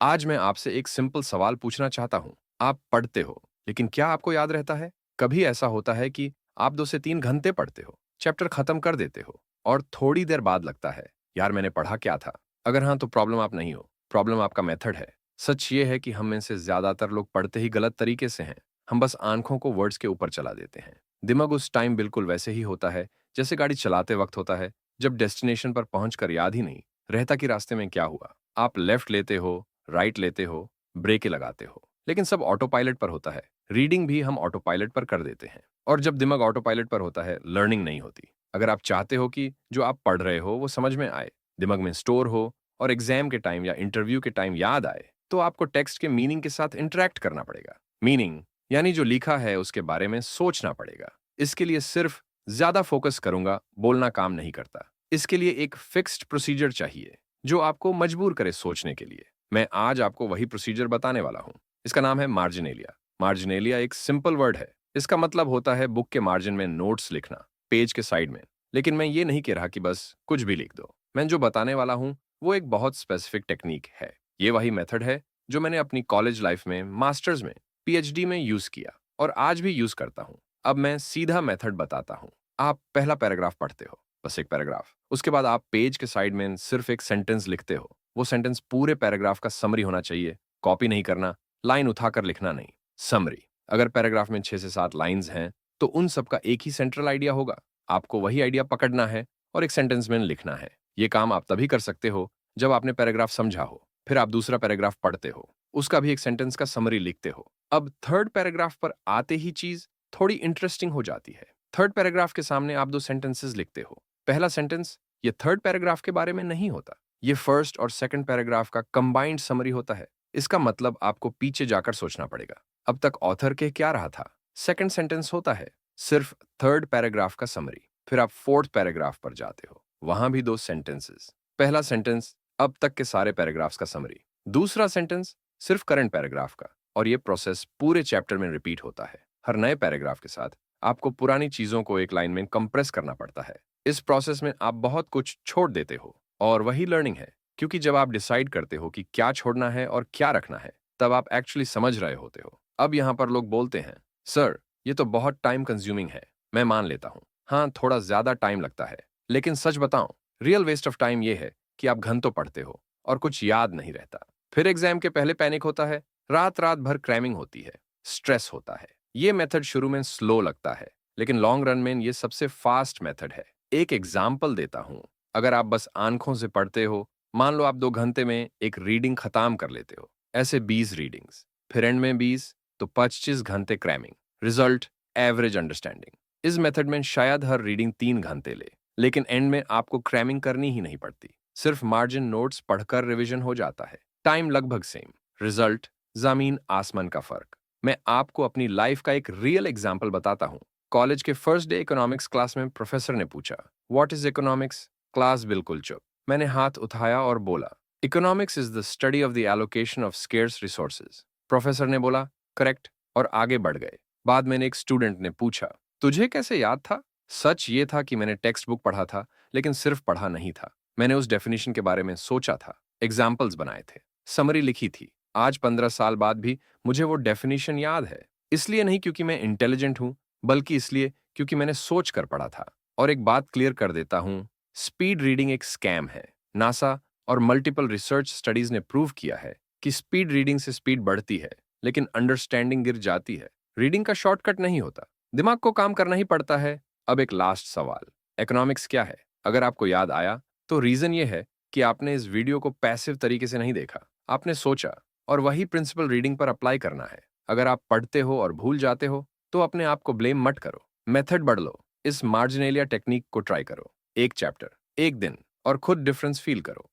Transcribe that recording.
आज मैं आपसे एक सिंपल सवाल पूछना चाहता हूँ। आप पढ़ते हो, लेकिन क्या आपको याद रहता है? कभी ऐसा होता है कि आप 2 से 3 घंटे पढ़ते हो, चैप्टर खत्म कर देते हो और थोड़ी देर बाद लगता है, यार मैंने पढ़ा क्या था? अगर हाँ, तो प्रॉब्लम आप नहीं हो, प्रॉब्लम आपका मेथड है। सच ये है कि हम में से ज़्यादातर लोग पढ़ते ही गलत तरीके से हैं। हम बस आँखों को वर्ड्स के ऊपर चला देते हैं। दिमाग उस टाइम बिल्कुल वैसे ही होता है, जैसे गाड़ी चलाते वक़्त होता है, जब डेस्टिनेशन पर पहुँचकर याद ही नहीं रहता कि रास्ते में क्या हुआ। आप लेफ्ट लेते हो, राइट लेते हो, ब्रेकें लगाते हो, लेकिन सब ऑटो पायलट पर होता है। रीडिंग भी हम ऑटो पायलट पर कर देते हैं और जब दिमाग ऑटो पायलट पर होता है, लर्निंग नहीं होती। अगर आप चाहते हो कि जो आप पढ़ रहे हो वो समझ में आए, दिमाग में स्टोर हो और एग्जाम के टाइम या इंटरव्यू के टाइम याद आए, तो आपको टेक्स्ट के मीनिंग के साथ इंटरैक्ट करना पड़ेगा। मीनिंग यानी जो लिखा है उसके बारे में सोचना पड़ेगा। इसके लिए सिर्फ ज्यादा फोकस करूंगा बोलना काम नहीं करता। इसके लिए एक फिक्स्ड प्रोसीजर चाहिए जो आपको मजबूर करे सोचने के लिए। मैं आज आपको वही प्रोसीजर बताने वाला हूं। इसका नाम है मार्जिनेलिया। मार्जिनेलिया एक सिंपल वर्ड है। इसका मतलब होता है बुक के मार्जिन में नोट्स लिखना, पेज के साइड में। लेकिन मैं ये नहीं कह रहा कि बस कुछ भी लिख दो। मैं जो बताने वाला हूं वो एक बहुत स्पेसिफिक टेक्निक है। ये वही मेथड है जो मैंने अपनी कॉलेज लाइफ में, मास्टर्स में, पीएचडी में यूज किया और आज भी यूज करता हूं। अब मैं सीधा मेथड बताता हूं। आप पहला पैराग्राफ पढ़ते हो, बस एक पैराग्राफ। उसके बाद आप पेज के साइड में सिर्फ एक सेंटेंस लिखते हो। वो सेंटेंस पूरे पैराग्राफ का समरी होना चाहिए। कॉपी नहीं करना, लाइन उठाकर लिखना नहीं। समरी। अगर पैराग्राफ में 6 से 7 लाइंस हैं, तो उन सबका एक ही सेंट्रल आइडिया होगा। आपको वही आइडिया पकड़ना है और एक सेंटेंस में लिखना है। ये काम आप तभी कर सकते हो जब आपने पैराग्राफ समझा हो। फिर आप दूसरा पैराग्राफ पढ़ते हो, उसका भी एक सेंटेंस का समरी लिखते हो। अब थर्ड पैराग्राफ पर आते ही चीज थोड़ी इंटरेस्टिंग हो जाती है। थर्ड पैराग्राफ के सामने आप 2 सेंटेंसेस लिखते हो। पहला सेंटेंस ये थर्ड पैराग्राफ के बारे में नहीं होता। ये फर्स्ट और सेकंड पैराग्राफ का कंबाइंड समरी होता है। इसका मतलब आपको पीछे जाकर सोचना पड़ेगा। अब तक ऑथर कह क्या रहा था? सेकंड सेंटेंस होता है सिर्फ थर्ड पैराग्राफ का समरी। फिर आप फोर्थ पैराग्राफ पर जाते हो, वहां भी 2 सेंटेंसेस। पहला सेंटेंस अब तक के सारे पैराग्राफ्स का समरी, दूसरा सेंटेंस सिर्फ करंट पैराग्राफ का। और ये प्रोसेस पूरे चैप्टर में रिपीट होता है। हर नए पैराग्राफ के साथ आपको पुरानी चीजों को एक लाइन में कंप्रेस करना पड़ता है। इस प्रोसेस में आप बहुत कुछ छोड़ देते हो और वही लर्निंग है, क्योंकि जब आप डिसाइड करते हो कि क्या छोड़ना है और क्या रखना है, तब आप एक्चुअली समझ रहे होते हो। अब यहाँ पर लोग बोलते हैं, सर ये तो बहुत टाइम कंज्यूमिंग है। मैं मान लेता हूँ, हाँ थोड़ा ज्यादा टाइम लगता है, लेकिन सच बताऊं, रियल वेस्ट ऑफ टाइम ये है कि आप घंटों पढ़ते हो और कुछ याद नहीं रहता। फिर एग्जाम के पहले पैनिक होता है, रात रात भर क्रैमिंग होती है, स्ट्रेस होता है। ये मेथड शुरू में स्लो लगता है, लेकिन लॉन्ग रन में ये सबसे फास्ट मेथड है। एक एग्जाम्पल देता हूं। अगर आप बस आंखों से पढ़ते हो, मान लो आप 2 घंटे में एक रीडिंग खत्म कर लेते हो, ऐसे 20 रीडिंग्स, फिर एंड में 20, तो 25 घंटे क्रैमिंग। Result average understanding. इस मेथड में शायद हर रीडिंग 3 घंटे ले, लेकिन एंड में आपको क्रैमिंग करनी ही नहीं पड़ती। सिर्फ मार्जिन नोट्स पढ़कर रिवीजन हो जाता है। टाइम लगभग सेम, रिजल्ट जमीन आसमान का फर्क। मैं आपको अपनी लाइफ का एक रियल एग्जाम्पल बताता हूँ। कॉलेज के फर्स्ट डे इकोनॉमिक्स क्लास में प्रोफेसर ने पूछा, व्हाट इज इकोनॉमिक्स? क्लास बिल्कुल चुप। मैंने हाथ उठाया और बोला, economics is the study of the allocation of scarce resources. Professor ने बोला, करेक्ट, और आगे बढ़ गए। बाद में एक स्टूडेंट ने पूछा, तुझे कैसे याद था? सच ये था कि मैंने टेक्स्ट बुक पढ़ा था, लेकिन सिर्फ पढ़ा नहीं था। मैंने उस डेफिनेशन के बारे में सोचा था, एग्जाम्पल्स बनाए थे, समरी लिखी थी। आज 15 साल बाद भी मुझे वो डेफिनेशन याद है। इसलिए नहीं क्योंकि मैं इंटेलिजेंट हूं, बल्कि इसलिए क्योंकि मैंने सोच कर पढ़ा था। और एक बात क्लियर कर देता हूं, स्पीड रीडिंग एक स्कैम है। नासा और मल्टीपल रिसर्च स्टडीज ने प्रूव किया है कि स्पीड रीडिंग से स्पीड बढ़ती है, लेकिन अंडरस्टैंडिंग गिर जाती है। रीडिंग का शॉर्टकट नहीं होता, दिमाग को काम करना ही पड़ता है। अब एक लास्ट सवाल, इकोनॉमिक्स क्या है? अगर आपको याद आया, तो रीजन ये है कि आपने इस वीडियो को पैसिव तरीके से नहीं देखा। आपने सोचा और वही प्रिंसिपल रीडिंग पर अप्लाई करना है। अगर आप पढ़ते हो और भूल जाते हो, तो अपने आप को ब्लेम मत करो। मेथड बढ़ लो। इस मार्जिनेलिया टेक्निक को ट्राई करो। एक चैप्टर, एक दिन, और खुद डिफरेंस फील करो।